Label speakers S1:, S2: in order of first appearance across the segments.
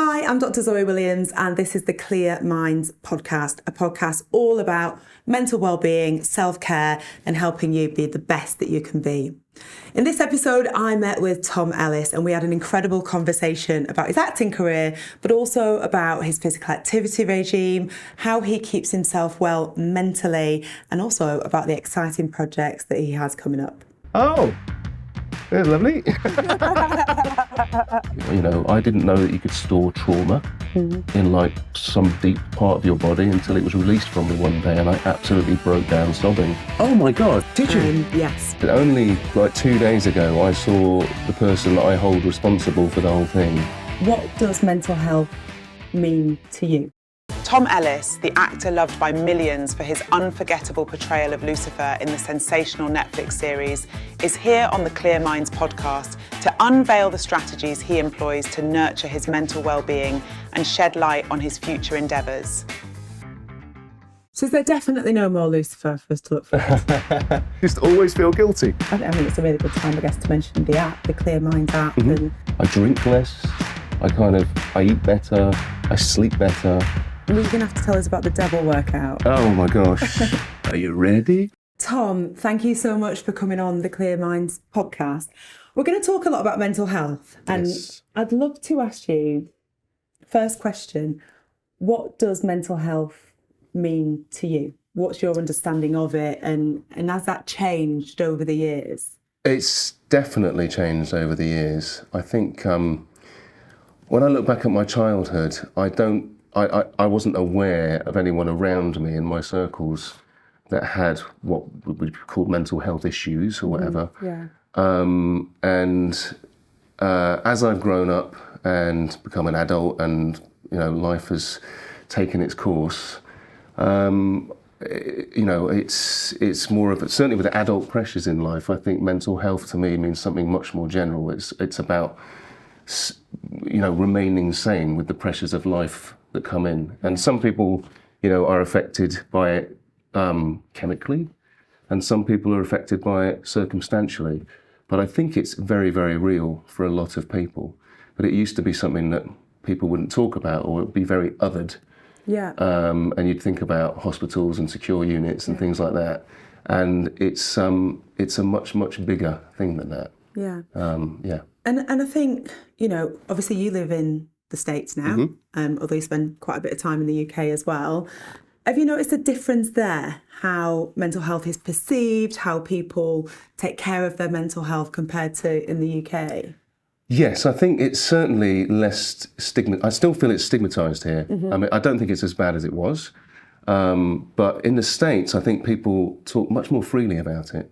S1: Hi, I'm Dr. Zoe Williams, and this is the Clear Minds podcast, a podcast all about mental well-being, self-care, and helping you be the best that you can be. In this episode, I met with Tom Ellis, and we had an incredible conversation about his acting career, but also about his physical activity regime, how he keeps himself well mentally, and also about the exciting projects that he has coming up.
S2: Oh, that's lovely. I didn't know that you could store trauma in like some deep part of your body until it was released from me one day, and I absolutely broke down sobbing. Oh my God, did you?
S1: Yes.
S2: Only like 2 days ago, I saw the person that I hold responsible for the whole thing.
S1: What does mental health mean to you? Tom Ellis, the actor loved by millions for his unforgettable portrayal of Lucifer in the sensational Netflix series, is here on the Clear Minds podcast to unveil the strategies he employs to nurture his mental well-being and shed light on his future endeavours. So is there definitely no more Lucifer for us to look for?
S2: Just always feel guilty.
S1: I mean, it's a really good time, I guess, to mention the app, the Clear Minds app. And
S2: I drink less, I eat better, I sleep better.
S1: You're going to have to tell us about the devil workout.
S2: Oh my gosh. Are you ready?
S1: Tom, thank you so much for coming on the Clear Minds podcast. We're going to talk a lot about mental health. And
S2: Yes.
S1: I'd love to ask you, first question, what does mental health mean to you? What's your understanding of it? And has that changed over the years?
S2: It's definitely changed over the years. I think when I look back at my childhood, I wasn't aware of anyone around me in my circles that had what would be called mental health issues or whatever.
S1: Yeah.
S2: As I've grown up and become an adult, and life has taken its course, it's more of certainly with the adult pressures in life. I think mental health to me means something much more general. It's about remaining sane with the pressures of life that come in. And some people, are affected by it chemically, and some people are affected by it circumstantially. But I think it's very, very real for a lot of people. But it used to be something that people wouldn't talk about, or it would be very othered.
S1: Yeah.
S2: And you'd think about hospitals and secure units and things like that. And it's a much, much bigger thing than that.
S1: Yeah.
S2: Yeah.
S1: And I think, obviously you live in the States now, although you spend quite a bit of time in the UK as well. Have you noticed a difference there, how mental health is perceived, how people take care of their mental health compared to in the UK?
S2: Yes, I think it's certainly less I still feel it's stigmatised here. I mean, I don't think it's as bad as it was. But in the States, I think people talk much more freely about it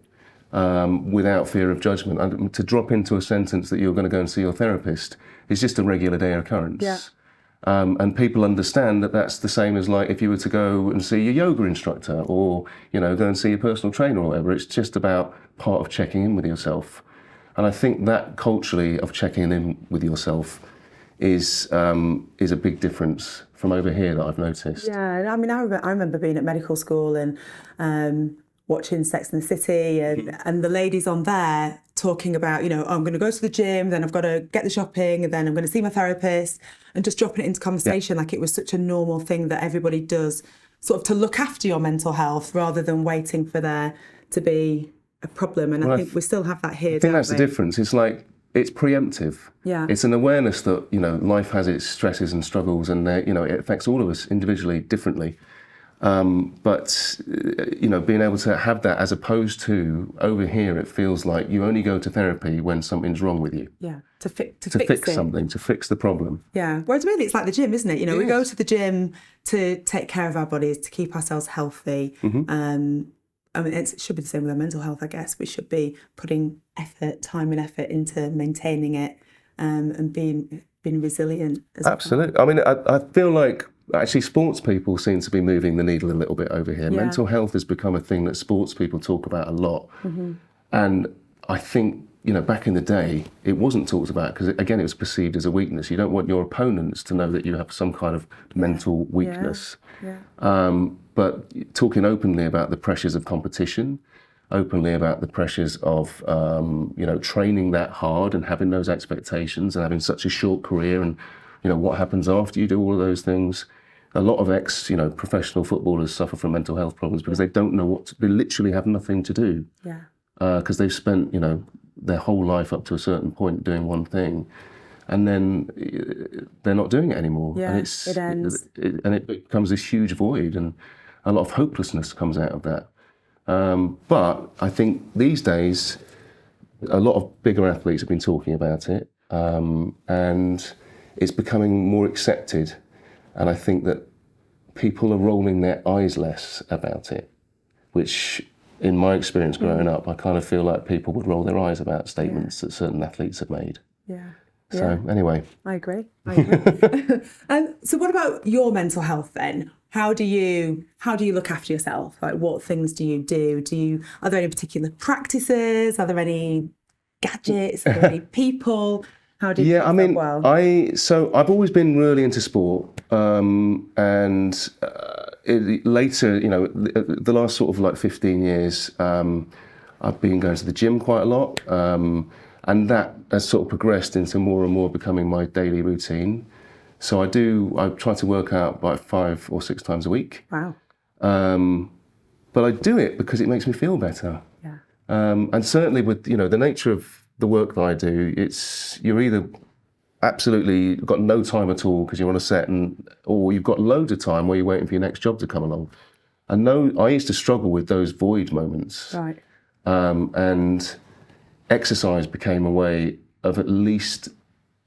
S2: without fear of judgment. And to drop into a sentence that you're going to go and see your therapist is just a regular day occurrence.
S1: Yeah.
S2: And people understand that that's the same as like if you were to go and see your yoga instructor, or go and see your personal trainer or whatever. It's just about part of checking in with yourself. And I think that culturally of checking in with yourself is a big difference from over here that I've noticed.
S1: Yeah, I mean, I remember being at medical school and watching Sex and the City, and the ladies on there talking about, I'm going to go to the gym, then I've got to get the shopping, and then I'm going to see my therapist, and just dropping it into conversation like it was such a normal thing that everybody does, sort of to look after your mental health rather than waiting for there to be a problem. And I think we still have that here.
S2: I think that's the difference. It's like it's preemptive.
S1: Yeah.
S2: It's an awareness that life has its stresses and struggles, and it affects all of us individually differently. But being able to have that, as opposed to over here, it feels like you only go to therapy when something's wrong with you.
S1: Yeah, to fix
S2: something, to fix the problem.
S1: Yeah, whereas really it's like the gym, isn't it? We go to the gym to take care of our bodies, to keep ourselves healthy. I mean, it should be the same with our mental health, I guess. We should be putting time and effort into maintaining it and being resilient as
S2: Absolutely.
S1: well.
S2: I mean, I feel like actually sports people seem to be moving the needle a little bit over here.
S1: Yeah.
S2: Mental health has become a thing that sports people talk about a lot. And I think, back in the day, it wasn't talked about because, again, it was perceived as a weakness. You don't want your opponents to know that you have some kind of mental weakness.
S1: Yeah.
S2: But talking openly about the pressures of competition, openly about the pressures of, training that hard and having those expectations and having such a short career and what happens after you do all of those things. A lot of professional footballers suffer from mental health problems because they don't know they literally have nothing to do.
S1: Yeah.
S2: Because they've spent, their whole life up to a certain point doing one thing, and then they're not doing it anymore.
S1: Yeah,
S2: And
S1: it ends.
S2: And it becomes this huge void, and a lot of hopelessness comes out of that. But I think these days, a lot of bigger athletes have been talking about it, and it's becoming more accepted. And I think that people are rolling their eyes less about it, which, in my experience growing up, I kind of feel like people would roll their eyes about statements that certain athletes have made.
S1: Yeah.
S2: So anyway.
S1: I agree. So what about your mental health then? How do you look after yourself? Like, what things do you do? Are there any particular practices? Are there any gadgets? Are there any people? How do you keep yourself well?
S2: So I've always been really into sport, and later, the last sort of like 15 years, I've been going to the gym quite a lot, and that has sort of progressed into more and more becoming my daily routine. So I try to work out about 5 or 6 times a week.
S1: Wow.
S2: But I do it because it makes me feel better.
S1: Yeah.
S2: And certainly with, the nature of the work that I do, you're either absolutely got no time at all because you're on a set, or you've got loads of time where you're waiting for your next job to come along. And I used to struggle with those void moments.
S1: Right.
S2: And exercise became a way of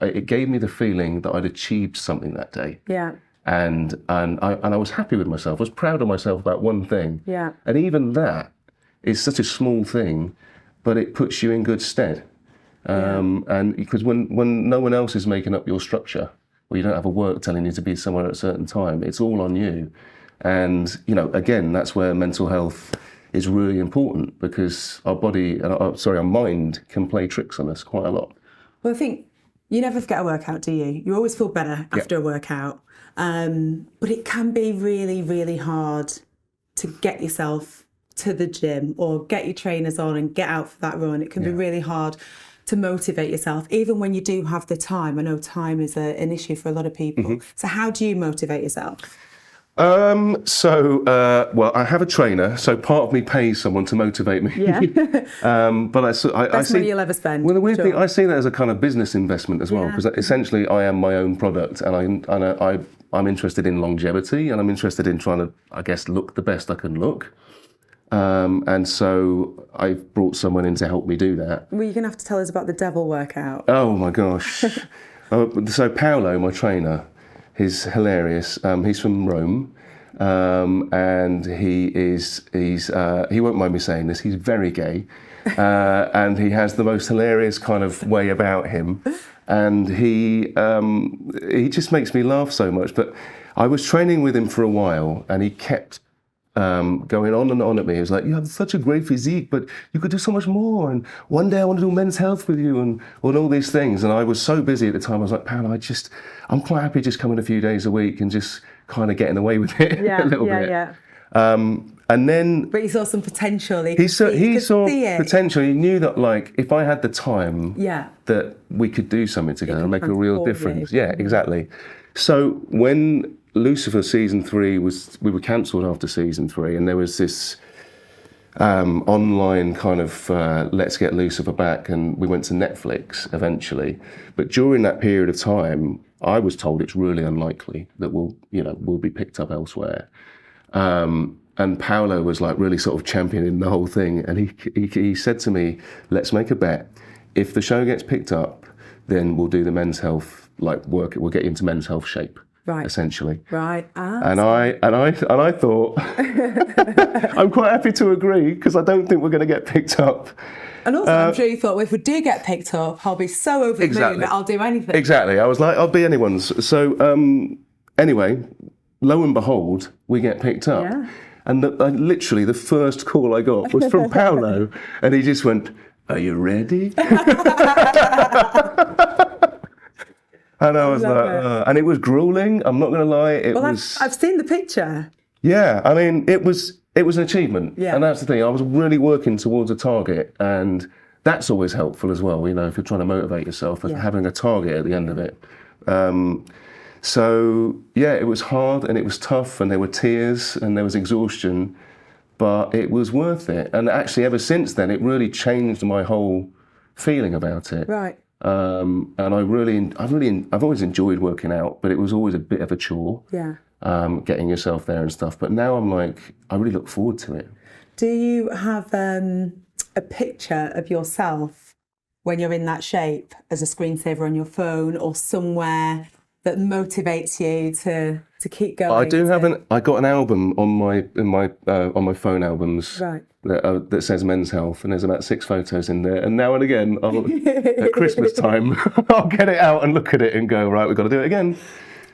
S2: it gave me the feeling that I'd achieved something that day.
S1: Yeah.
S2: And I was happy with myself. I was proud of myself about one thing.
S1: Yeah.
S2: And even that is such a small thing, but it puts you in good stead. And because when no one else is making up your structure, or you don't have a work telling you to be somewhere at a certain time, it's all on you. And, again, that's where mental health is really important, because our mind can play tricks on us quite a lot.
S1: Well, I think you never forget a workout, do you? You always feel better after a workout. But it can be really, really hard to get yourself to the gym or get your trainers on and get out for that run. It can be really hard to motivate yourself, even when you do have the time. I know time is an issue for a lot of people. Mm-hmm. So how do you motivate yourself?
S2: Well, I have a trainer, so part of me pays someone to motivate me.
S1: Yeah.
S2: But I see
S1: money you'll ever spend.
S2: Well, the weird thing, I see that as a kind of business investment as well, because essentially I am my own product, and I'm interested in longevity, and I'm interested in trying to, I guess, look the best I can look. And so I've brought someone in to help me do that.
S1: Well, you're going to have to tell us about the devil workout.
S2: Oh my gosh. So Paolo, my trainer, he's hilarious. He's from Rome, and he won't mind me saying this, he's very gay, and he has the most hilarious kind of way about him, and he just makes me laugh so much. But I was training with him for a while, and he kept going on and on at me. He was like, "You have such a great physique, but you could do so much more. And one day I want to do men's health with you, and all these things." And I was so busy at the time. I was like, "Pal, I'm quite happy just coming a few days a week and just kind of getting away with it a little bit."
S1: Yeah.
S2: And then,
S1: but he saw some potential.
S2: He saw potential. He knew that, like, if I had the time, that we could do something together and make a real difference. Yeah, exactly. So when Lucifer season 3 we were cancelled after season 3, and there was this online kind of let's get Lucifer back, and we went to Netflix eventually. But during that period of time, I was told it's really unlikely that we'll be picked up elsewhere. And Paolo was like really sort of championing the whole thing, and he said to me, "Let's make a bet. If the show gets picked up, then we'll do the men's health work. We'll get you into men's health shape." Right. Essentially.
S1: Right.
S2: And I thought, I'm quite happy to agree, because I don't think we're going to get picked up.
S1: And also, I'm sure you thought, well, if we do get picked up, I'll be so over the moon that I'll do anything.
S2: Exactly. I was like, I'll be anyone's. So anyway, lo and behold, we get picked up. Yeah. And literally the first call I got was from Paolo, and he just went, "Are you ready?" And I was and it was grueling. I'm not going to lie.
S1: I've seen the picture.
S2: Yeah, I mean, it was an achievement. Yeah. And that's the thing. I was really working towards a target, and that's always helpful as well. If you're trying to motivate yourself, having a target at the end of it. So, yeah, it was hard and it was tough and there were tears and there was exhaustion, but it was worth it. And actually, ever since then, it really changed my whole feeling about it.
S1: Right.
S2: And I've always enjoyed working out, but it was always a bit of a chore.
S1: Yeah.
S2: Getting yourself there and stuff. But now I'm like, I really look forward to it.
S1: Do you have a picture of yourself when you're in that shape as a screensaver on your phone or somewhere that motivates you to keep going?
S2: I do have I got an album on my phone albums.
S1: Right.
S2: That says Men's Health, and there's about 6 photos in there. And now and again, at Christmas time, I'll get it out and look at it and go, right, we've got to do it again.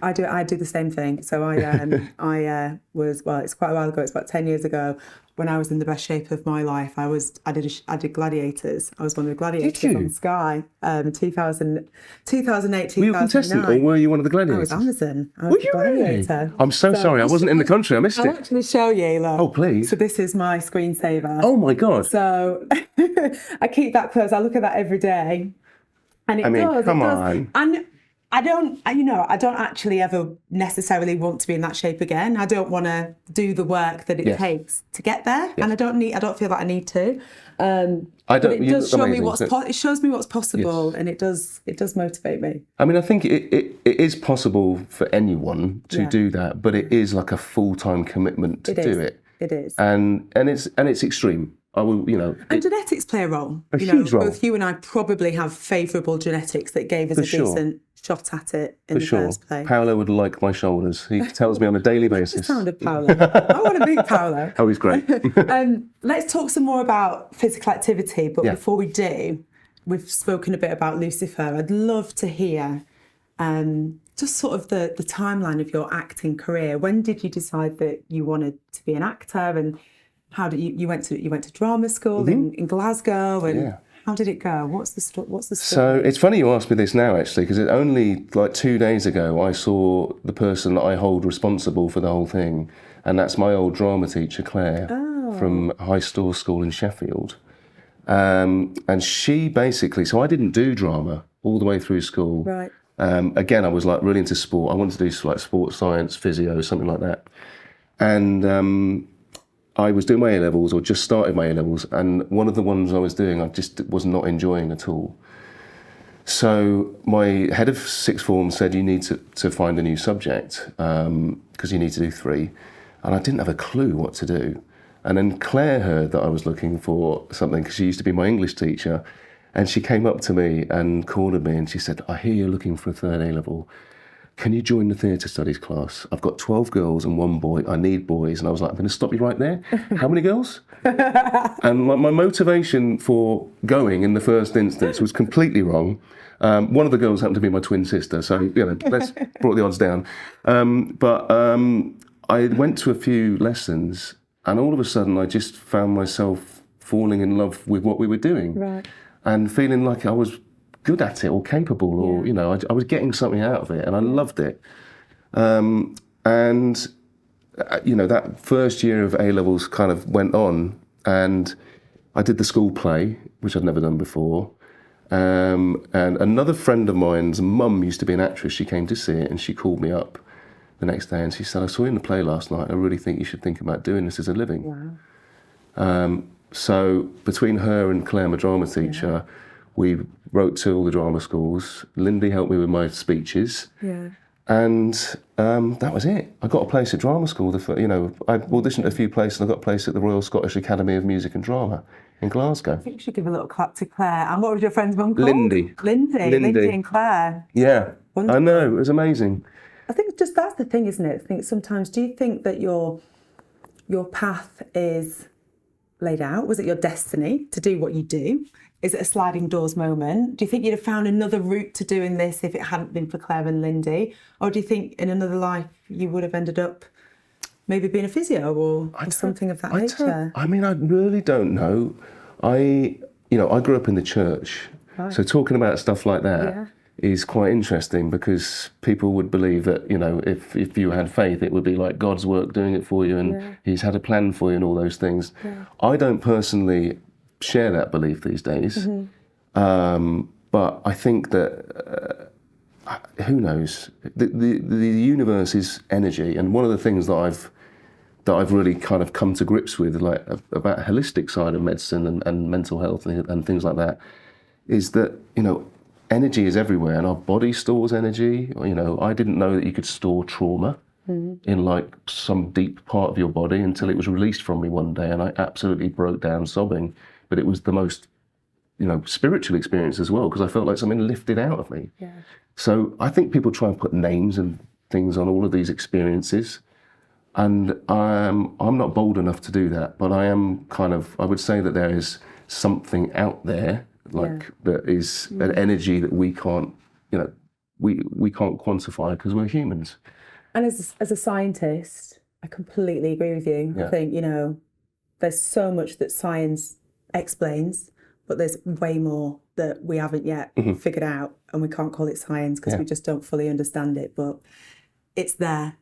S1: I do the same thing. So I was, well, it's quite a while ago. It's about 10 years ago. When I was in the best shape of my life, I did Gladiators. I was one of the gladiators on Sky. 2008, 2009.
S2: Were you a contestant, or were you one of the gladiators?
S1: I was Amazon. I was
S2: were you
S1: gladiator.
S2: Really? I'm so sorry. I wasn't in the country. I missed it.
S1: I'll actually show you. Look.
S2: Oh, please.
S1: So this is my screensaver.
S2: Oh my God.
S1: So I keep that close. I look at that every day, and it does.
S2: Come on.
S1: And I don't actually ever necessarily want to be in that shape again. I don't want to do the work that it takes to get there, and I don't feel that I need to. But it does show me it shows me what's possible, and it does motivate me.
S2: I mean, I think it is possible for anyone to do that, but it is like a full-time commitment to do it.
S1: It is,
S2: and it's extreme.
S1: And genetics play a role.
S2: A huge role.
S1: Both you and I probably have favourable genetics that gave us a decent shot at it in the first place.
S2: Paolo would like my shoulders. He tells me on a daily basis.
S1: The sound of Paolo. I want to meet Paolo.
S2: Oh, he's great.
S1: Let's talk some more about physical activity. But before we do, we've spoken a bit about Lucifer. I'd love to hear just sort of the timeline of your acting career. When did you decide that you wanted to be an actor, and how did you went to drama school in Glasgow, and how did it go? What's the story?
S2: So it's funny you asked me this now, actually, because it only like 2 days ago I saw the person that I hold responsible for the whole thing, and that's my old drama teacher, Claire, from High Store School in Sheffield. And she basically, so I didn't do drama all the way through school.
S1: Right.
S2: Again, I was like really into sport. I wanted to do like sports science, physio, something like that. And I was doing my A-levels, or just started my A-levels, and one of the ones I was doing I just was not enjoying at all. So my head of sixth form said, you need to find a new subject, because you need to do 3. And I didn't have a clue what to do. And then Claire heard that I was looking for something, because she used to be my English teacher, and she came up to me and cornered me and she said, I hear you're looking for a 3rd A-level. Can you join the theatre studies class? I've got 12 girls and 1 boy. I need boys. And I was like, I'm going to stop you right there. How many girls? And my motivation for going in the first instance was completely wrong. One of the girls happened to be my twin sister. So, let's brought the odds down. But I went to a few lessons, and all of a sudden I just found myself falling in love with what we were doing. Right. And feeling like I was good at it, or capable, or I was getting something out of it, and I loved it. That first year of A-levels kind of went on, and I did the school play, which I'd never done before. And another friend of mine's mum used to be an actress. She came to see it, and she called me up the next day, and she said, I saw you in the play last night. I really think you should think about doing this as a living. Wow. So between her and Claire, my drama teacher, we wrote to all the drama schools. Lindy helped me with my speeches. Yeah. And that was it. I got a place at drama school. I auditioned at a few places, and I got a place at the Royal Scottish Academy of Music and Drama in Glasgow. I think you should give a little clap to Claire. And what was your friend's mum called? Lindy and Claire. Yeah. Wonderful. I know, it was amazing. I think just that's the thing, isn't it? I think sometimes, do you think that your path is laid out? Was it your destiny to do what you do? Is it a sliding doors moment? Do you think you'd have found another route to doing this if it hadn't been for Claire and Lindy? Or do you think in another life you would have ended up maybe being a physio or something of that nature? I mean, I really don't know. I grew up in the church. Right. So talking about stuff like that is quite interesting, because people would believe that, if you had faith, it would be like God's work doing it for you, and he's had a plan for you and all those things. Yeah. I don't personally share that belief these days. Mm-hmm. But I think that who knows? The universe is energy, and one of the things that I've really kind of come to grips with, like about a holistic side of medicine and mental health and things like that, is that, you know, energy is everywhere, and our body stores energy. You know, I didn't know that you could store trauma in like some deep part of your body until it was released from me one day, and I absolutely broke down sobbing. But it was the most, you know, spiritual experience as well, because I felt like something lifted out of me.
S1: Yeah.
S2: So I think people try and put names and things on all of these experiences, and I'm not bold enough to do that, but I am kind of, I would say that there is something out there, like that is an energy that we can't, you know, we can't quantify because we're humans.
S1: And as a scientist, I completely agree with you.
S2: Yeah.
S1: I think, you know, there's so much that science explains, but there's way more that we haven't yet figured out, and we can't call it science because we just don't fully understand it, but it's there.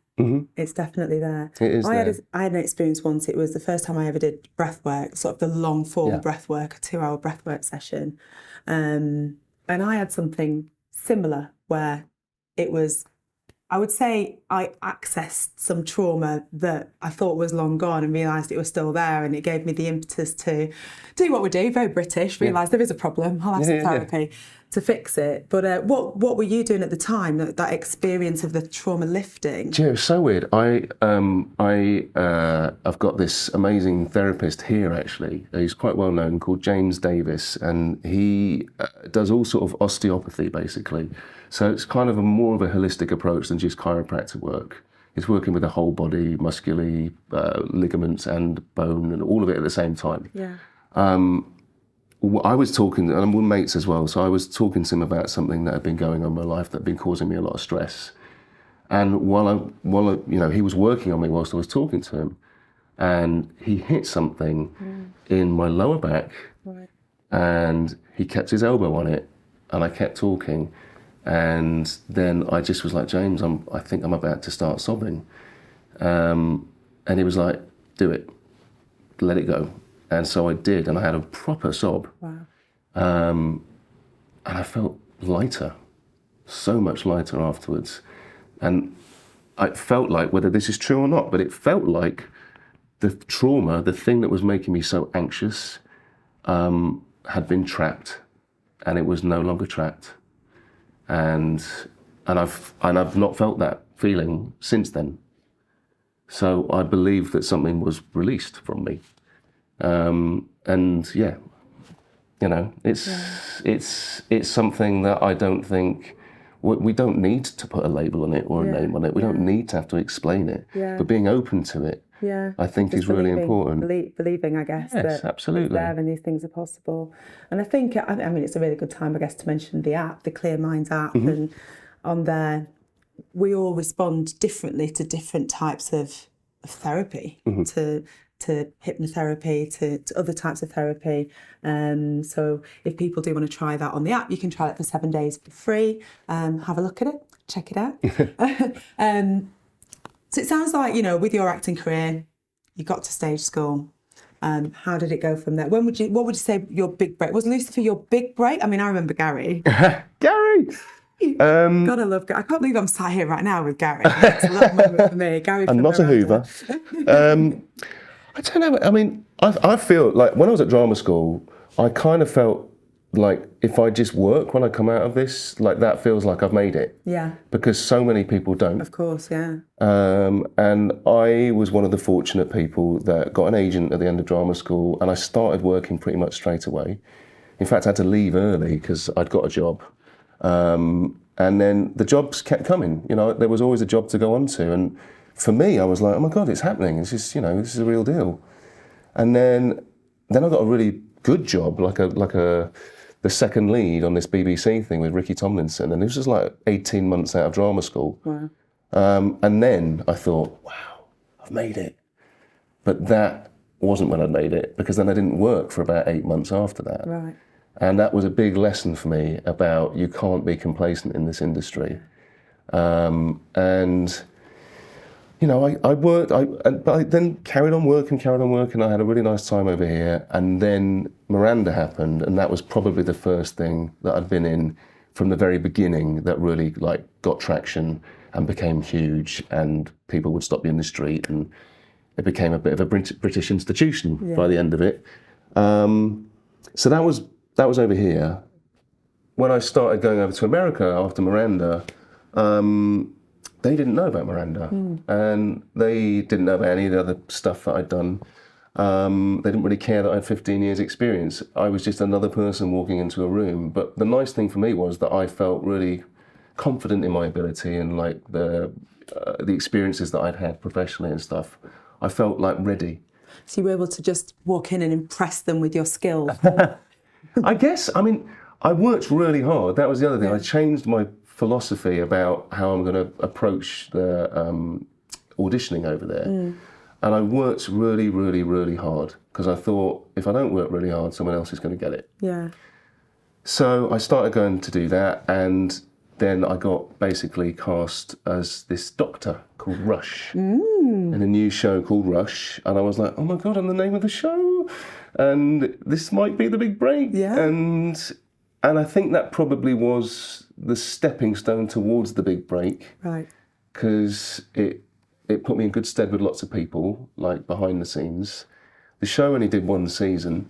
S1: It's definitely there.
S2: It is there.
S1: I had an experience once. It was the first time I ever did breath work, sort of the long form breath work, a 2-hour breath work session. And I had something similar where it was, I would say I accessed some trauma that I thought was long gone and realised it was still there, and it gave me the impetus to do what we do, very British, realise there is a problem, I'll have some therapy to fix it. But what were you doing at the time, that experience of the trauma lifting?
S2: Yeah, it's so weird. I've got this amazing therapist here, actually. He's quite well known, called James Davis, and he does all sort of osteopathy, basically. So it's kind of more of a holistic approach than just chiropractic work. It's working with the whole body, muscly, ligaments and bone, and all of it at the same time.
S1: Yeah.
S2: I was talking, and I'm with mates as well, so I was talking to him about something that had been going on in my life that had been causing me a lot of stress. And while I, you know, he was working on me whilst I was talking to him, and he hit something in my lower back, and he kept his elbow on it, and I kept talking. And then I just was like, James, I think I'm about to start sobbing. And he was like, do it, let it go. And so I did, and I had a proper sob.
S1: Wow.
S2: And I felt lighter, so much lighter afterwards. And I felt like, whether this is true or not, but it felt like the trauma, the thing that was making me so anxious, had been trapped, and it was no longer trapped. And I've not felt that feeling since then. So I believe that something was released from me. And yeah, you know, it's something that I don't think, we don't need to put a label on it or a name on it. We don't need to have to explain it. But being open to it, I think is really important.
S1: Believing, I guess,
S2: yes,
S1: that
S2: absolutely.
S1: it's there and these things are possible. And I think, I mean, it's a really good time, I guess, to mention the app, the Clear Minds app. And on there, we all respond differently to different types of therapy, to hypnotherapy, to other types of therapy. So if people do want to try that on the app, you can try it for 7 days for free. Have a look at it, check it out. So it sounds like, you know, with your acting career, you got to stage school. How did it go from there? What would you say your big break? Was Lucifer your big break? I mean, I remember Gary.
S2: Gary!
S1: God, I love Gary. I can't believe I'm sat here right now with Gary. It's a little moment for me. Gary
S2: and not a Hoover. I don't know. I mean, I feel like when I was at drama school, I kind of felt like if I just work when I come out of this, like that feels like I've made it.
S1: Yeah.
S2: Because so many people don't.
S1: Of course, yeah.
S2: And I was one of the fortunate people that got an agent at the end of drama school, and I started working pretty much straight away. In fact, I had to leave early because I'd got a job. And then the jobs kept coming. You know, there was always a job to go on to. And for me, I was like, oh my God, it's happening. This is, you know, this is a real deal. And then I got a really good job, like the second lead on this BBC thing with Ricky Tomlinson. And this was like 18 months out of drama school.
S1: Wow.
S2: And then I thought, wow, I've made it. But that wasn't when I made it, because then I didn't work for about 8 months after that.
S1: Right.
S2: And that was a big lesson for me about you can't be complacent in this industry. And, you know, I worked, but I then carried on working. I had a really nice time over here. And then Miranda happened, and that was probably the first thing that I'd been in from the very beginning that really like got traction and became huge, and people would stop you in the street, and it became a bit of a British institution by the end of it. So that was over here. When I started going over to America after Miranda, they didn't know about Miranda, and they didn't know about any of the other stuff that I'd done. They didn't really care that I had 15 years experience. I was just another person walking into a room. But the nice thing for me was that I felt really confident in my ability, and like the experiences that I'd had professionally and stuff. I felt like ready.
S1: So you were able to just walk in and impress them with your skills.
S2: I guess, I mean, I worked really hard. That was the other thing. I changed my philosophy about how I'm going to approach the auditioning over there. And I worked really, really, really hard, because I thought, if I don't work really hard, someone else is going to get it.
S1: Yeah.
S2: So I started going to do that, and then I got basically cast as this doctor called Rush in a new show called Rush. And I was like, oh my God, I'm the name of the show, and this might be the big break.
S1: Yeah.
S2: And I think that probably was the stepping stone towards the big break.
S1: Right.
S2: Because it put me in good stead with lots of people, like behind the scenes. The show only did one season,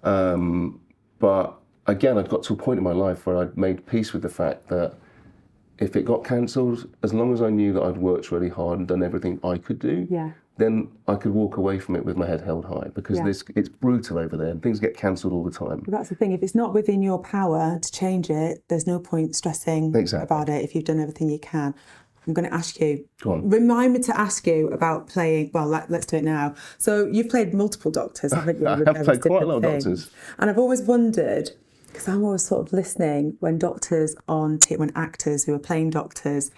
S2: but again, I'd got to a point in my life where I'd made peace with the fact that if it got cancelled, as long as I knew that I'd worked really hard and done everything I could do, then I could walk away from it with my head held high, because it's brutal over there and things get cancelled all the time.
S1: Well, that's the thing. If it's not within your power to change it, there's no point stressing about it if you've done everything you can. I'm going to ask you, remind me to ask you about playing, well, let's do it now. So you've played multiple doctors, haven't you?
S2: I have played quite a lot of doctors.
S1: And I've always wondered, because I'm always sort of listening when when actors who are playing doctors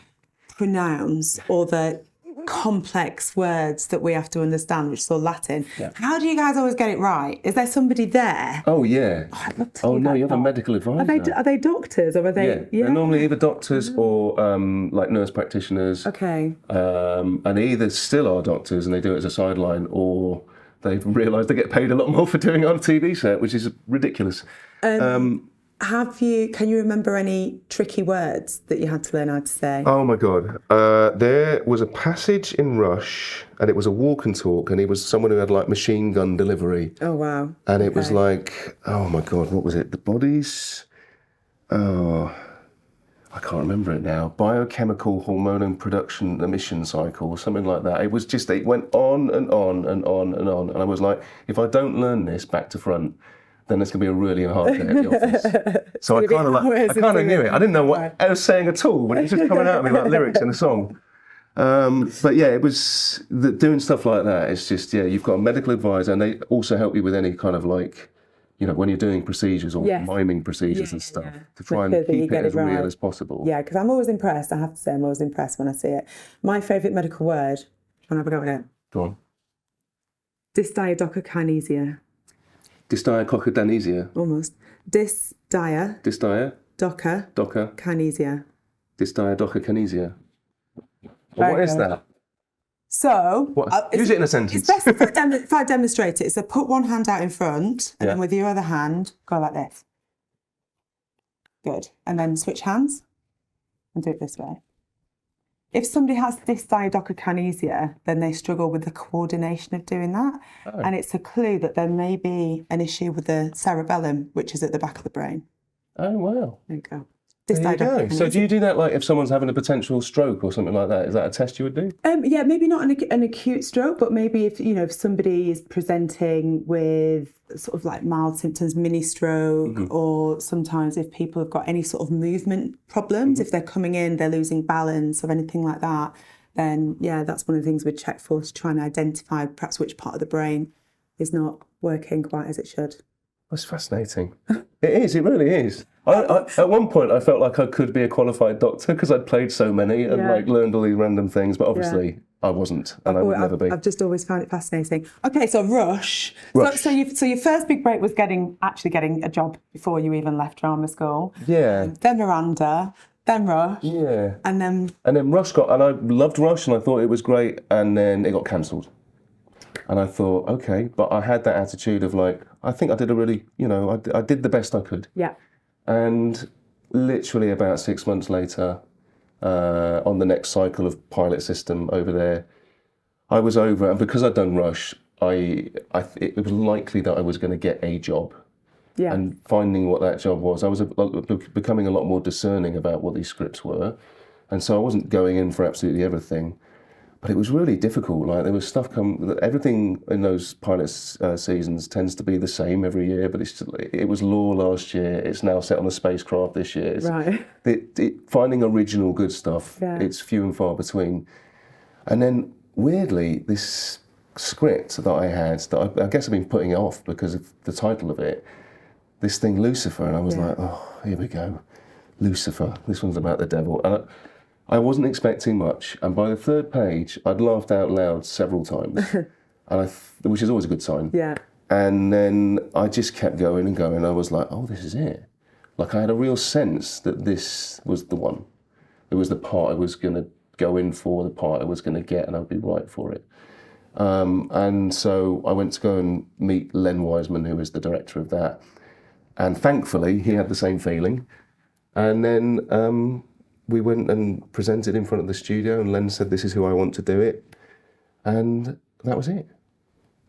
S1: pronounce all the complex words that we have to understand, which is all Latin. How do you guys always get it right? Is there somebody there?
S2: Oh, yeah.
S1: Oh, I'd love to
S2: oh, no, you have a medical advisor.
S1: Are they doctors, or are they...
S2: Yeah, they're normally either doctors or like nurse practitioners.
S1: Okay.
S2: And they either still are doctors and they do it as a sideline, or they've realised they get paid a lot more for doing it on a TV set, which is ridiculous.
S1: Can you remember any tricky words that you had to learn how to say?
S2: Oh my God. There was a passage in Rush, and it was a walk and talk, and he was someone who had like machine gun delivery.
S1: Oh wow.
S2: And it was like, oh my God, what was it? The bodies? Oh, I can't remember it now. Biochemical hormone production emission cycle, or something like that. It was just, it went on and on and on and on. And I was like, if I don't learn this back to front, then it's going to be a really hard day at the office. So I kind of knew it. I didn't know what I was saying at all, but it was just coming out of me like lyrics in a song. But yeah, it was doing stuff like that. It's just, you've got a medical advisor, and they also help you with any kind of like, when you're doing procedures or miming procedures and stuff, to try and keep it as real as possible.
S1: Yeah, because I'm always impressed. I have to say, I'm always impressed when I see it. My favourite medical word. Do you want to have a go at it?
S2: Go on.
S1: Dysdiadochokinesia.
S2: Dysdiadochokinesia.
S1: Almost. Dysdiadochokinesia.
S2: Dysdiadochokinesia. Well, what is that?
S1: So,
S2: use it in a sentence.
S1: It's best if I demonstrate it. So put one hand out in front, and then with your other hand, go like this. Good. And then switch hands and do it this way. If somebody has dysdiadochokinesia, then they struggle with the coordination of doing that. Oh. And it's a clue that there may be an issue with the cerebellum, which is at the back of the brain.
S2: Oh, wow.
S1: There you go.
S2: There you go. So do you do that like if someone's having a potential stroke or something like that? Is that a test you would do?
S1: Yeah, maybe not an acute stroke, but maybe if somebody is presenting with sort of like mild symptoms, mini stroke, or sometimes if people have got any sort of movement problems, if they're coming in, they're losing balance or anything like that, then that's one of the things we'd check for, to try and identify perhaps which part of the brain is not working quite as it should.
S2: That's fascinating. It is, it really is. I at one point I felt like I could be a qualified doctor because I'd played so many and like learned all these random things, but obviously I wasn't, and I would never be.
S1: I've just always found it fascinating. Okay, so Rush. So your first big break was actually getting a job before you even left drama school.
S2: Yeah.
S1: Then Miranda, then Rush.
S2: Yeah.
S1: And then
S2: Rush and I loved Rush and I thought it was great, and then it got cancelled. And I thought, okay, but I had that attitude of like, I think I did a really, I did the best I could.
S1: Yeah.
S2: And literally about 6 months later, on the next cycle of pilot system over there, I was over, and because I'd done Rush, it was likely that I was going to get a job.
S1: Yeah.
S2: And finding what that job was, I was becoming a lot more discerning about what these scripts were. And so I wasn't going in for absolutely everything. But it was really difficult. Like, there was stuff everything in those pilot seasons tends to be the same every year, but it was Law last year. It's now set on a spacecraft this year.
S1: Right.
S2: Finding original good stuff,
S1: Yeah.
S2: it's few and far between. And then, weirdly, this script that I had, that I guess I've been putting it off because of the title of it, this thing Lucifer, and I was like, oh, here we go, Lucifer. This one's about the devil. And I wasn't expecting much, and by the third page, I'd laughed out loud several times, which is always a good sign.
S1: Yeah.
S2: And then I just kept going and going. I was like, oh, this is it. Like, I had a real sense that this was the one. It was the part I was going to go in for, the part I was going to get, and I'd be right for it. And so I went to go and meet Len Wiseman, who was the director of that. And thankfully, he had the same feeling. And then we went and presented in front of the studio, and Len said, this is who I want to do it. And that was it.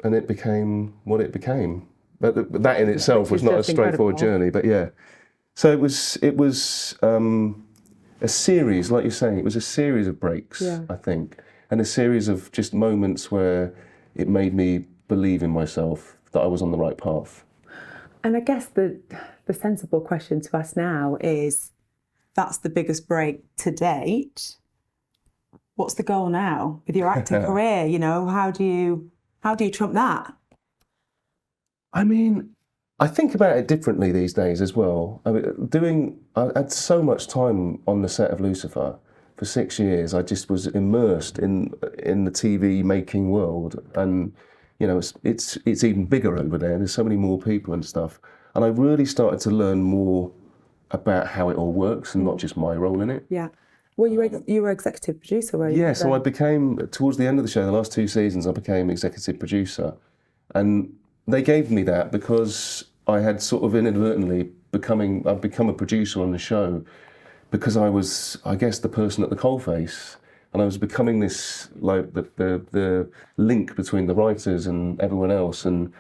S2: And it became what it became. But that in itself was not a straightforward journey, but yeah. So it was a series, like you're saying, it was a series of breaks, I think, and a series of just moments where it made me believe in myself that I was on the right path.
S1: And I guess the sensible question to ask now is, that's the biggest break to date. What's the goal now with your acting career? You know, how do you trump that?
S2: I mean, I think about it differently these days as well. I had so much time on the set of Lucifer for 6 years. I just was immersed in the TV making world, and you know, it's even bigger over there. There's so many more people and stuff, and I really started to learn more about how it all works and not just my role in it.
S1: Yeah. Well, you were executive producer, were you?
S2: Yeah, so I became, towards the end of the show, the last 2 seasons, I became executive producer. And they gave me that because I had sort of inadvertently I'd become a producer on the show because I was, I guess, the person at the coalface. And I was becoming this, like, the link between the writers and everyone else. And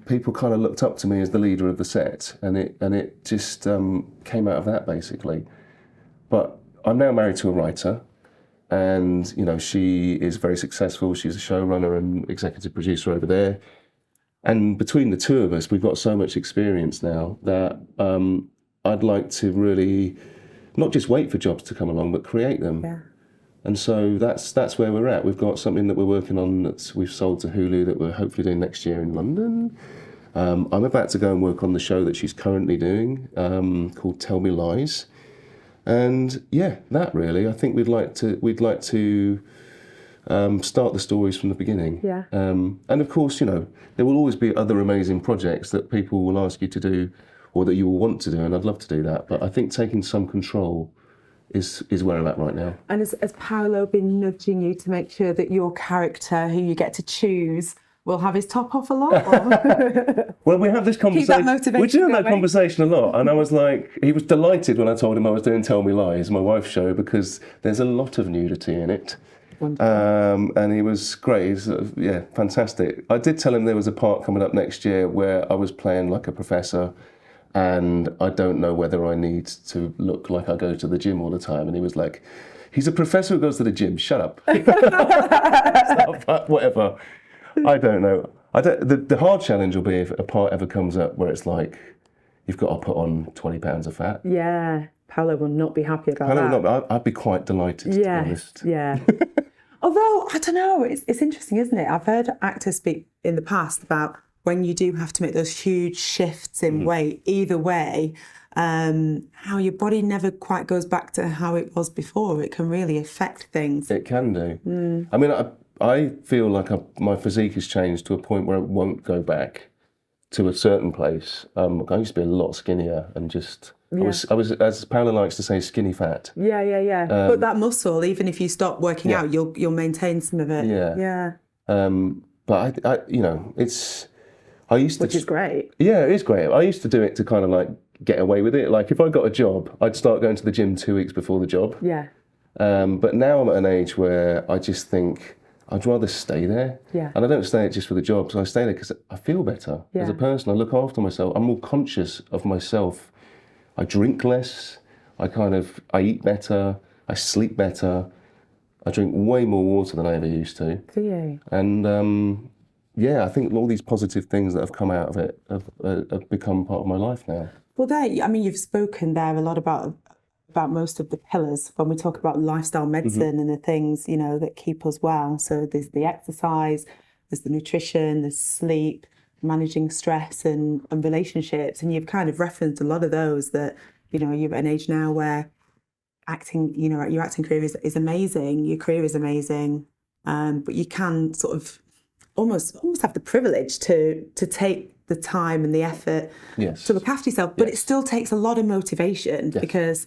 S2: people kind of looked up to me as the leader of the set, and it just came out of that, basically. But I'm now married to a writer, and you know, she is very successful. She's a showrunner and executive producer over there. And between the two of us, we've got so much experience now that I'd like to really not just wait for jobs to come along, but create them.
S1: Yeah.
S2: And so that's where we're at. We've got something that we're working on that we've sold to Hulu that we're hopefully doing next year in London. I'm about to go and work on the show that she's currently doing called Tell Me Lies. And yeah, that really, I think we'd like to start the stories from the beginning.
S1: Yeah.
S2: And of course, you know, there will always be other amazing projects that people will ask you to do or that you will want to do, and I'd love to do that. But I think taking some control is where I'm at right now. And
S1: has Paolo been nudging you to make sure that your character, who you get to choose, will have his top off a lot? Or?
S2: Well, we have this conversation.
S1: Keep that motivation
S2: we do have that
S1: going.
S2: Conversation a lot, and I was like, he was delighted when I told him I was doing Tell Me Lies, my wife's show, because there's a lot of nudity in it. And he was great. He's, fantastic. I did tell him there was a part coming up next year where I was playing like a professor, and I don't know whether I need to look like I go to the gym all the time. And he was like, he's a professor who goes to the gym, shut up. Whatever. I don't know. The hard challenge will be if a part ever comes up where it's like, you've got to put on 20 pounds of fat.
S1: Yeah, Paolo will not be happy about that.
S2: I'd be quite delighted, to be honest.
S1: Yeah. Although, I don't know, it's interesting, isn't it? I've heard actors speak in the past about when you do have to make those huge shifts in weight, either way, how your body never quite goes back to how it was before. It can really affect things.
S2: It can do. I mean, I feel like my physique has changed to a point where it won't go back to a certain place. I used to be a lot skinnier and just...
S1: Yeah.
S2: I was, as Paolo likes to say, skinny fat.
S1: Yeah. But that muscle, even if you stop working out, you'll maintain some of it.
S2: Yeah. But I you know, I used to...
S1: Which is great.
S2: Yeah, it is great. I used to do it to kind of like get away with it. Like if I got a job, I'd start going to the gym 2 weeks before the job.
S1: Yeah.
S2: But now I'm at an age where I just think I'd rather stay there.
S1: Yeah.
S2: And I don't stay just for the job, so I stay there because I feel better as a person. I look after myself. I'm more conscious of myself. I drink less. I eat better. I sleep better. I drink way more water than I ever used to.
S1: Do you?
S2: And I think all these positive things that have come out of it have become part of my life now.
S1: Well, you've spoken there a lot about most of the pillars when we talk about lifestyle medicine and the things, that keep us well. So there's the exercise, there's the nutrition, there's sleep, managing stress and relationships. And you've kind of referenced a lot of those that, you're at an age now where acting, your acting career is amazing, your career is amazing, but you can sort of almost have the privilege to take the time and the effort to look after yourself. But it still takes a lot of motivation because,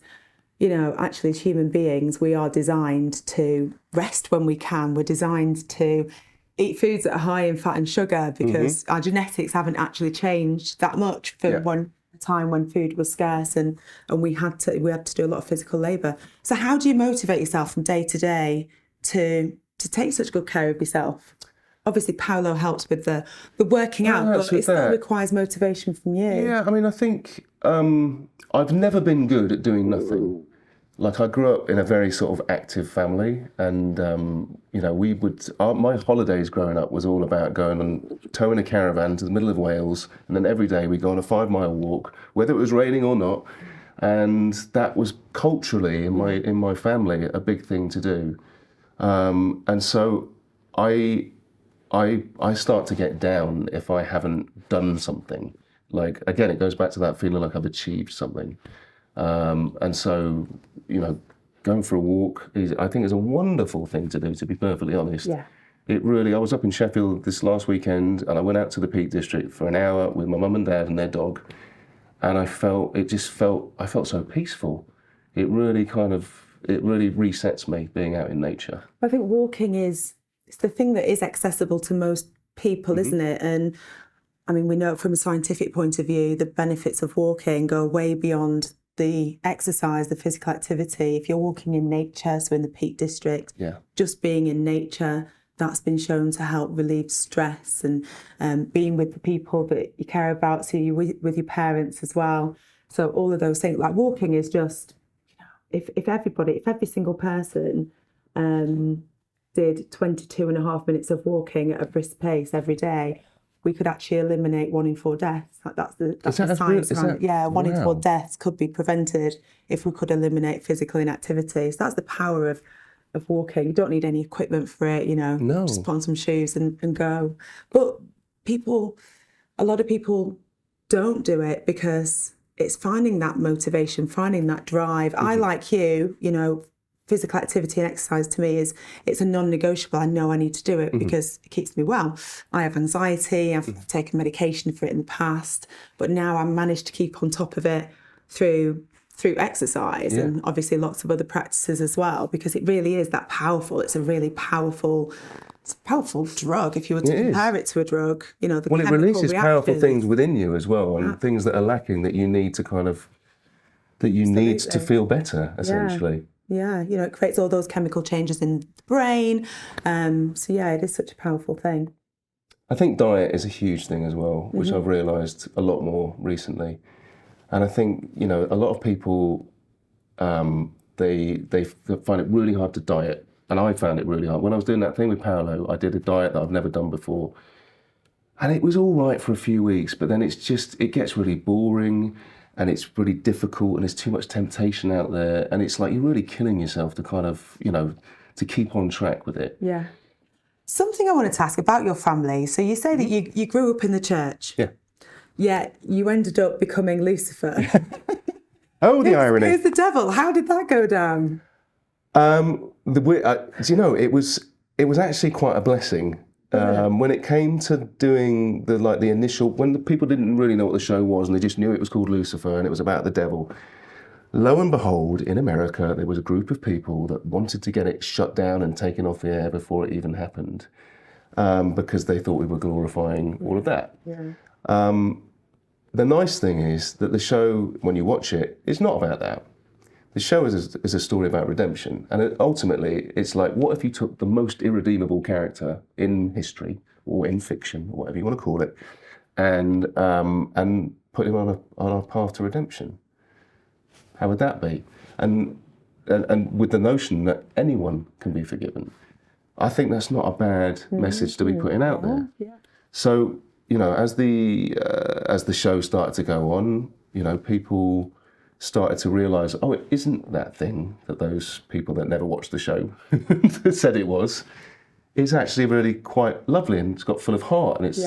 S1: actually as human beings, we are designed to rest when we can. We're designed to eat foods that are high in fat and sugar because our genetics haven't actually changed that much for one time when food was scarce and we had to do a lot of physical labour. So how do you motivate yourself from day to day to take such good care of yourself? Obviously, Paolo helps with the working out, but it still requires motivation from you.
S2: Yeah, I think I've never been good at doing nothing. Like I grew up in a very sort of active family, and my holidays growing up was all about going and towing a caravan to the middle of Wales, and then every day we go on a 5-mile walk, whether it was raining or not, and that was culturally in my family a big thing to do, and so I start to get down if I haven't done something. Like again, it goes back to that feeling like I've achieved something. And so, going for a walk I think is a wonderful thing to do, to be perfectly honest. Yeah. It really, I was up in Sheffield this last weekend and I went out to the Peak District for an hour with my mum and dad and their dog. And I felt so peaceful. It really resets me being out in nature.
S1: I think walking it's the thing that is accessible to most people, isn't it? And we know from a scientific point of view, the benefits of walking go way beyond the exercise, the physical activity. If you're walking in nature, so in the Peak District, just being in nature, that's been shown to help relieve stress and being with the people that you care about, so you're with your parents as well. So all of those things, like walking is just, if every single person did 22.5 minutes of walking at a brisk pace every day, we could actually eliminate 1 in 4 deaths. That's the science around it. 1 in 4 deaths could be prevented if we could eliminate physical inactivity. So that's the power of walking. You don't need any equipment for it, just put on some shoes and go. But a lot of people don't do it because it's finding that motivation, finding that drive. I, like you, physical activity and exercise to me it's a non-negotiable. I know I need to do it because it keeps me well. I have anxiety, I've taken medication for it in the past, but now I've managed to keep on top of it through exercise and obviously lots of other practices as well, because it really is that powerful. It's a really powerful drug if you were to compare it to a drug. It
S2: releases powerful things within you as well, and things that are lacking that you need to need to feel better, essentially.
S1: Yeah, it creates all those chemical changes in the brain. It is such a powerful thing.
S2: I think diet is a huge thing as well, which I've realised a lot more recently. And I think, a lot of people, they find it really hard to diet. And I found it really hard. When I was doing that thing with Paolo, I did a diet that I've never done before. And it was all right for a few weeks, but then it gets really boring. And it's really difficult and there's too much temptation out there. And it's like you're really killing yourself to kind of, to keep on track with it.
S1: Yeah. Something I wanted to ask about your family. So you say that you grew up in the church. Yeah. Yet you ended up becoming Lucifer.
S2: Oh, the irony.
S1: Who's the devil? How did that go down?
S2: It was actually quite a blessing. When it came to doing the initial, when the people didn't really know what the show was and they just knew it was called Lucifer and it was about the devil, lo and behold, in America, there was a group of people that wanted to get it shut down and taken off the air before it even happened, because they thought we were glorifying all of that. Yeah. the nice thing is that the show, when you watch it, is not about that. The show is a story about redemption. And ultimately, it's like, what if you took the most irredeemable character in history or in fiction, or whatever you want to call it, and put him on a path to redemption? How would that be? And with the notion that anyone can be forgiven. I think that's not a bad message to be putting out there.
S1: Yeah.
S2: So, as the show started to go on, people started to realise, oh, it isn't that thing that those people that never watched the show said it was. It's actually really quite lovely, and it's got full of heart, and it's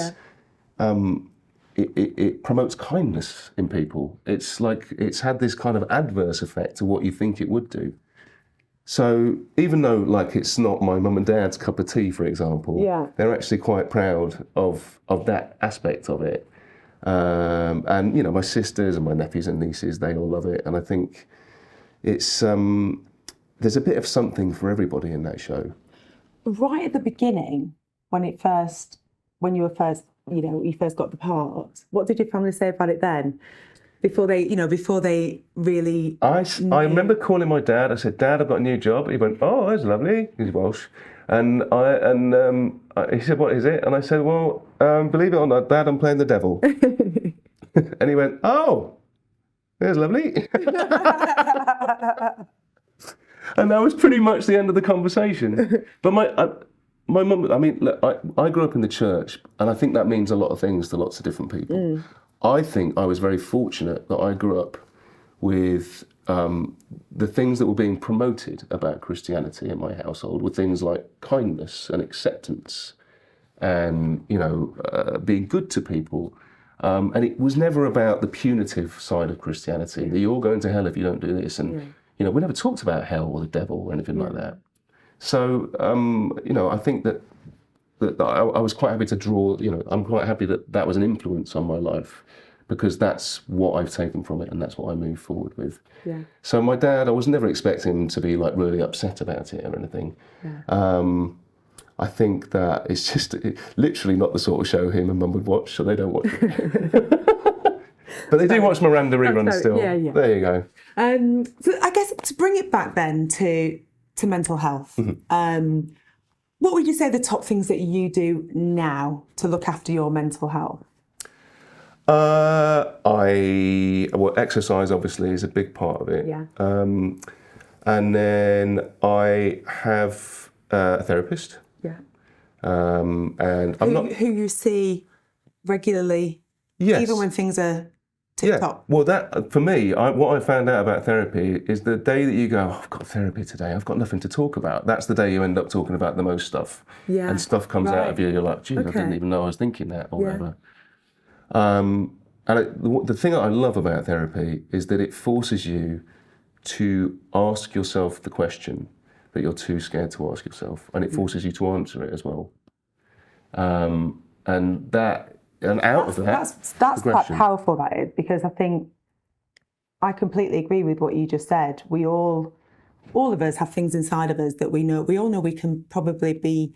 S2: it promotes kindness in people. It's like it's had this kind of adverse effect to what you think it would do. So even though it's not my mum and dad's cup of tea, for example, they're actually quite proud of that aspect of it. And my sisters and my nephews and nieces, they all love it. And I think it's there's a bit of something for everybody in that show.
S1: Right at the beginning, when you first got the part, what did your family say about it then? Before they really...
S2: I remember calling my dad. I said, "Dad, I've got a new job." He went, "Oh, that's lovely." He's Welsh. And he said, "What is it?" And I said, "Well, believe it or not, Dad, I'm playing the devil." And he went, "Oh, that's lovely." And that was pretty much the end of the conversation. But my mum, I grew up in the church, and I think that means a lot of things to lots of different people. I think I was very fortunate that I grew up with the things that were being promoted about Christianity in my household were things like kindness and acceptance and, being good to people. And it was never about the punitive side of Christianity. You're all going to hell if you don't do this. And, we never talked about hell or the devil or anything like that. So, I think that I was quite happy to draw, I'm quite happy that was an influence on my life, because that's what I've taken from it and that's what I move forward with.
S1: Yeah.
S2: So my dad, I was never expecting him to be really upset about it or anything. Yeah. I think that it's just literally not the sort of show him and Mum would watch, so they don't watch it. But they do watch Miranda reruns still. Yeah. There you go.
S1: So I guess to bring it back then to mental health, what would you say are the top things that you do now to look after your mental health?
S2: Exercise obviously is a big part of it.
S1: Yeah.
S2: And then I have a therapist.
S1: Yeah.
S2: And I'm not
S1: who you see regularly.
S2: Yes.
S1: Even when things are tip-top.
S2: Well, that for me, what I found out about therapy is the day that you go, "Oh, I've got therapy today, I've got nothing to talk about." That's the day you end up talking about the most stuff. Yeah. And stuff comes out of you. You're like, "Gee, I didn't even know I was thinking that," or whatever. And the thing that I love about therapy is that it forces you to ask yourself the question that you're too scared to ask yourself, and it forces you to answer it as well.
S1: That's quite powerful, that is, because I think I completely agree with what you just said. We all of us have things inside of us that we all know we can probably be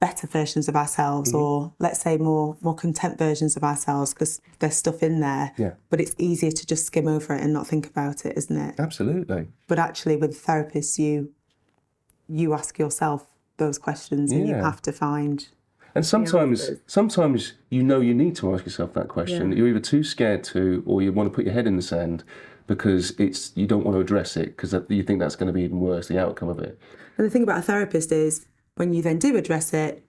S1: better versions of ourselves, or let's say more content versions of ourselves, because there's stuff in there. Yeah. But it's easier to just skim over it and not think about it, isn't it?
S2: Absolutely.
S1: But actually, with therapists, you ask yourself those questions, and you have to find.
S2: And sometimes you need to ask yourself that question. You're either too scared to, or you want to put your head in the sand because you don't want to address it because you think that's going to be even worse, the outcome of it.
S1: And the thing about a therapist is, when you then do address it,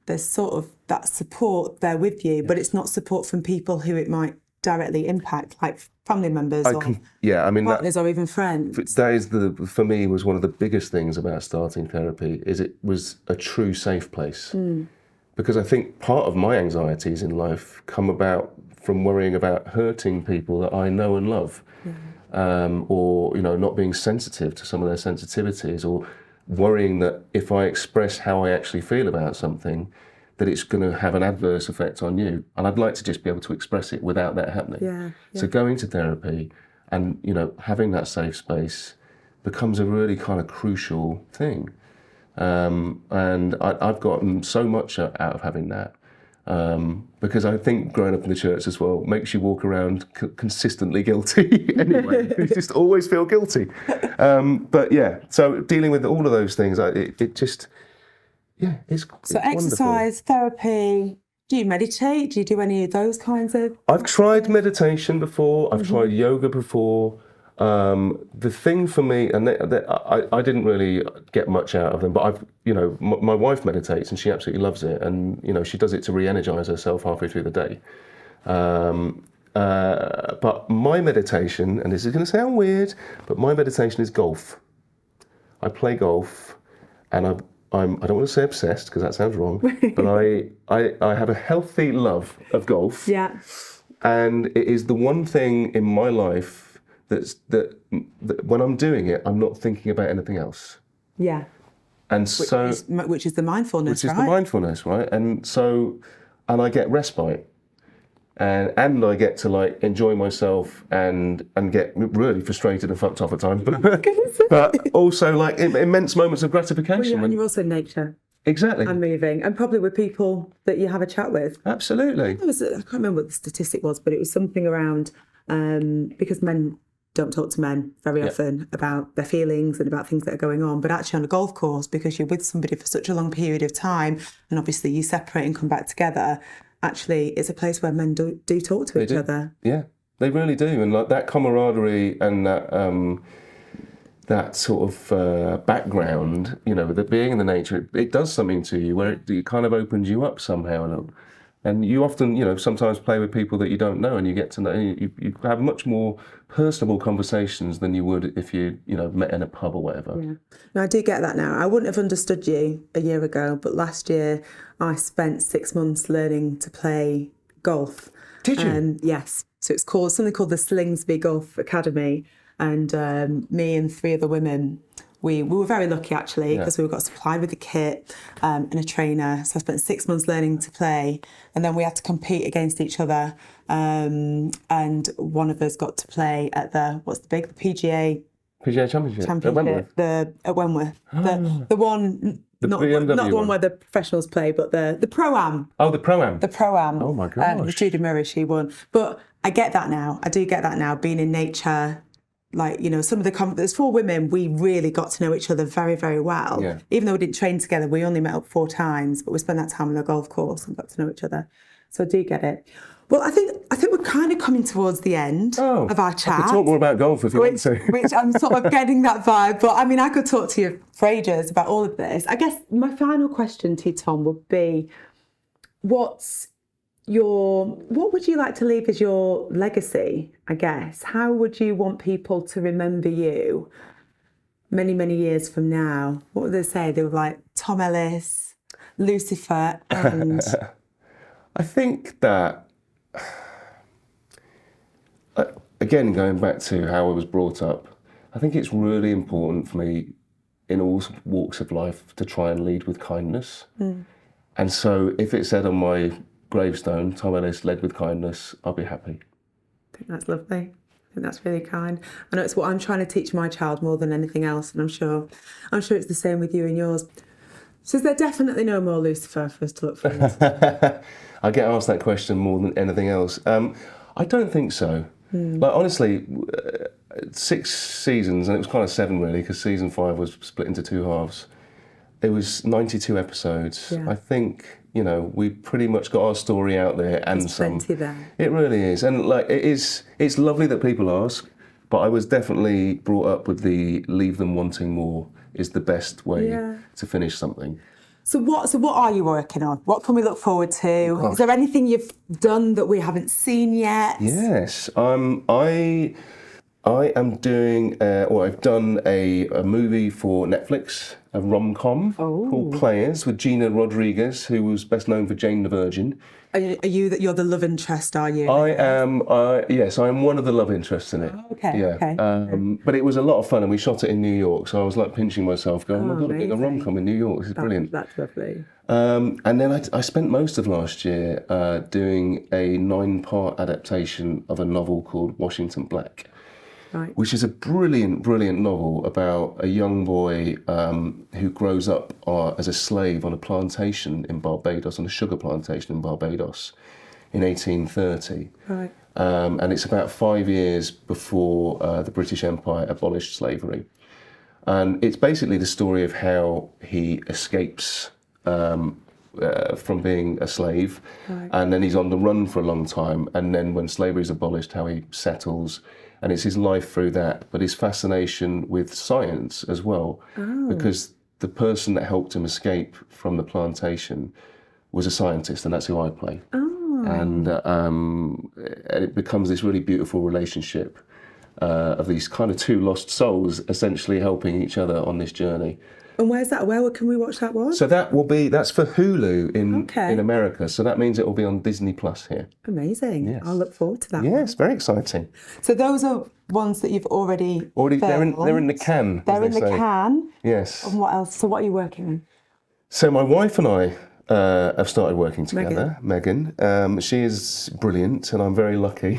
S1: there's sort of that support there with you, but it's not support from people who it might directly impact, like family members partners or even friends.
S2: That is for me, was one of the biggest things about starting therapy, is it was a true safe place. Because I think part of my anxieties in life come about from worrying about hurting people that I know and love, or not being sensitive to some of their sensitivities, or worrying that if I express how I actually feel about something, that it's going to have an adverse effect on you. And I'd like to just be able to express it without that happening. So going to therapy and having that safe space becomes a really kind of crucial thing. And I've gotten so much out of having that. Because I think growing up in the church as well makes you walk around consistently guilty anyway. You just always feel guilty. But yeah, so dealing with all of those things, it's
S1: So exercise,
S2: wonderful.
S1: therapy. Do you meditate? Do you do any of those kinds of?
S2: I've tried meditation before. I've tried yoga before. The thing for me, and I didn't really get much out of them, but my wife meditates and she absolutely loves it, and she does it to re-energize herself halfway through the day. But my meditation, and this is going to sound weird, but my meditation is golf. I play golf, and I don't want to say obsessed because that sounds wrong, but I have a healthy love of golf.
S1: Yeah. And
S2: it is the one thing in my life that when I'm doing it, I'm not thinking about anything else.
S1: Yeah.
S2: And
S1: which is the mindfulness,
S2: right? Which is the mindfulness, right? And I get respite, and I get to enjoy myself and get really frustrated and fucked off at times, but also immense moments of gratification.
S1: Well, and you're also in nature.
S2: Exactly.
S1: And moving, and probably with people that you have a chat with.
S2: Absolutely.
S1: I can't remember what the statistic was, but it was something around because men don't talk to men very often about their feelings and about things that are going on, but actually on a golf course, because you're with somebody for such a long period of time, and obviously you separate and come back together, actually it's a place where men do talk to each other.
S2: Yeah, they really do. And that camaraderie and that sort of background, the being in the nature, it does something to you where it kind of opens you up somehow a little. And you often, sometimes play with people that you don't know, and you get to know, you have much more personable conversations than you would if you met in a pub or whatever.
S1: Yeah. No, I do get that now. I wouldn't have understood you a year ago, but last year I spent 6 months learning to play golf.
S2: Did you?
S1: Yes. So it's something called the Slingsby Golf Academy, and me and 3 other women. We were very lucky actually because we got supplied with a kit and a trainer. So I spent 6 months learning to play, and then we had to compete against each other. And one of us got to play at the PGA
S2: Championship
S1: at Wentworth. At Wentworth. The one, not the one where the professionals play, but the Pro-Am.
S2: Oh, the Pro-Am.
S1: The Pro-Am.
S2: Oh my gosh.
S1: Judy Murray, she won. But I get that now. I do get that now, being in nature. Some of there's 4 women, we really got to know each other very, very well.
S2: Yeah.
S1: Even though we didn't train together, we only met up 4 times, but we spent that time on the golf course and got to know each other. So I do get it. Well, I think we're kind of coming towards the end of our chat.
S2: I could talk more about golf if you want to.
S1: Which I'm sort of getting that vibe, but I mean, I could talk to you for ages about all of this. I guess my final question to you, Tom, would be, what would you like to leave as your legacy, I guess? How would you want people to remember you many, many years from now? What would they say? They were like Tom Ellis, Lucifer, and...
S2: I think that, again, going back to how I was brought up, I think it's really important for me in all walks of life to try and lead with kindness. And so if it said on my gravestone, Tom Ellis led with kindness, I'll be happy.
S1: I think that's lovely. I think that's really kind. I know it's what I'm trying to teach my child more than anything else, and I'm sure it's the same with you and yours. So is there definitely no more Lucifer for us to look forward to?
S2: I get asked that question more than anything else. I don't think so. Honestly, 6 seasons, and it was kind of 7 really, because season 5 was split into 2 halves. It was 92 episodes. Yeah. I think, we pretty much got our story out there and
S1: There's
S2: some.
S1: plenty there.
S2: It really is. And it's lovely that people ask, but I was definitely brought up with the leave them wanting more is the best way to finish something.
S1: So what are you working on? What can we look forward to?
S2: Gosh.
S1: Is there anything you've done that we haven't seen yet?
S2: Yes. I am doing, I've done a movie for Netflix, a rom-com called Players with Gina Rodriguez, who was best known for Jane the Virgin.
S1: You're the love interest, are you?
S2: I am, yes, I am one of the love interests in it.
S1: Oh, okay,
S2: yeah.
S1: Okay.
S2: But it was a lot of fun, and we shot it in New York, so I was pinching myself going, oh my God, I'm getting a rom-com in New York, this is brilliant.
S1: That's lovely.
S2: And then I spent most of last year doing a 9-part adaptation of a novel called Washington Black.
S1: Right.
S2: which is a brilliant, brilliant novel about a young boy who grows up as a slave on a plantation in Barbados, on a sugar plantation in Barbados in 1830.
S1: Right.
S2: And it's about 5 years before the British Empire abolished slavery. And it's basically the story of how he escapes from being a slave,
S1: Right.
S2: and then he's on the run for a long time, and then when slavery is abolished, how he settles, and it's his life through that, but his fascination with science as well, because the person that helped him escape from the plantation was a scientist, and that's who I play. And it becomes this really beautiful relationship of these kind of two lost souls essentially helping each other on this journey.
S1: And where's that? Where can we watch that one?
S2: So that's for Hulu in America. So that means it will be on Disney Plus here.
S1: Amazing. Yes. I'll look forward to that.
S2: Yes, very exciting.
S1: So those are ones that you've already filmed.
S2: They're in the can.
S1: They're in the can.
S2: Yes.
S1: And what else? So what are you working on?
S2: So my wife and I have started working together. Megan. She is brilliant, and I'm very lucky.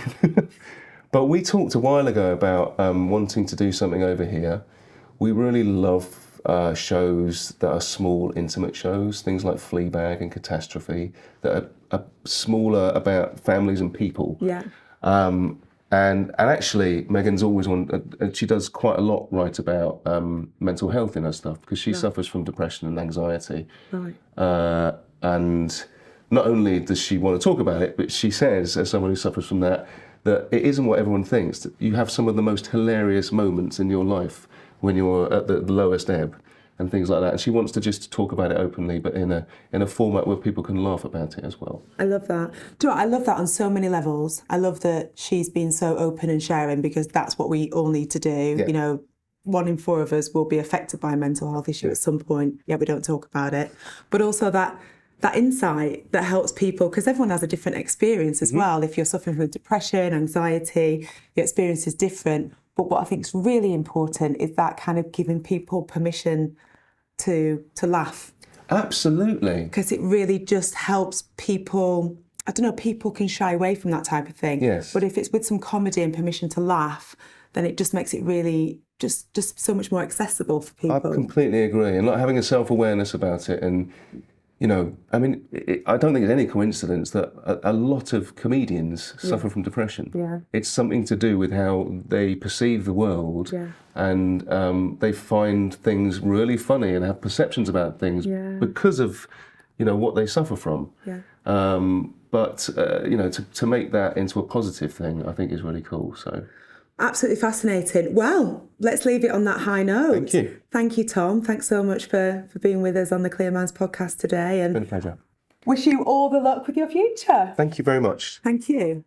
S2: But we talked a while ago about wanting to do something over here. We really love shows that are small, intimate shows, things like Fleabag and Catastrophe, that are smaller, about families and people.
S1: Yeah.
S2: And actually, Megan's always she does quite a lot right about mental health in her stuff, because she suffers from depression and anxiety.
S1: Right.
S2: And not only does she want to talk about it, but she says, as someone who suffers from that it isn't what everyone thinks. That you have some of the most hilarious moments in your life when you're at the lowest ebb and things like that. And she wants to just talk about it openly, but in a format where people can laugh about it as well.
S1: I love that. Do you know, I love that on so many levels. I love that she's been so open and sharing, because that's what we all need to do.
S2: Yeah.
S1: You know, 1 in 4 of us will be affected by a mental health issue at some point. Yeah, we don't talk about it. But also that insight that helps people, because everyone has a different experience as well. If you're suffering from depression, anxiety, your experience is different. But what I think is really important is that kind of giving people permission to laugh.
S2: Absolutely.
S1: Because it really just helps people. I don't know, people can shy away from that type of thing.
S2: Yes.
S1: But if it's with some comedy and permission to laugh, then it just makes it really just so much more accessible for people.
S2: I completely agree. And like having a self-awareness about it, and you know, I mean, I don't think it's any coincidence that a lot of comedians suffer from depression.
S1: Yeah.
S2: It's something to do with how they perceive the world, and they find things really funny and have perceptions about things because of, you know, what they suffer from.
S1: Yeah.
S2: But you know, to make that into a positive thing, I think is really cool. So.
S1: Absolutely fascinating. Well, let's leave it on that high note.
S2: Thank you.
S1: Thank you, Tom. Thanks so much for being with us on the Clear Minds podcast today. And
S2: It's been a pleasure.
S1: wish you all the luck with your future.
S2: Thank you very much.
S1: Thank you.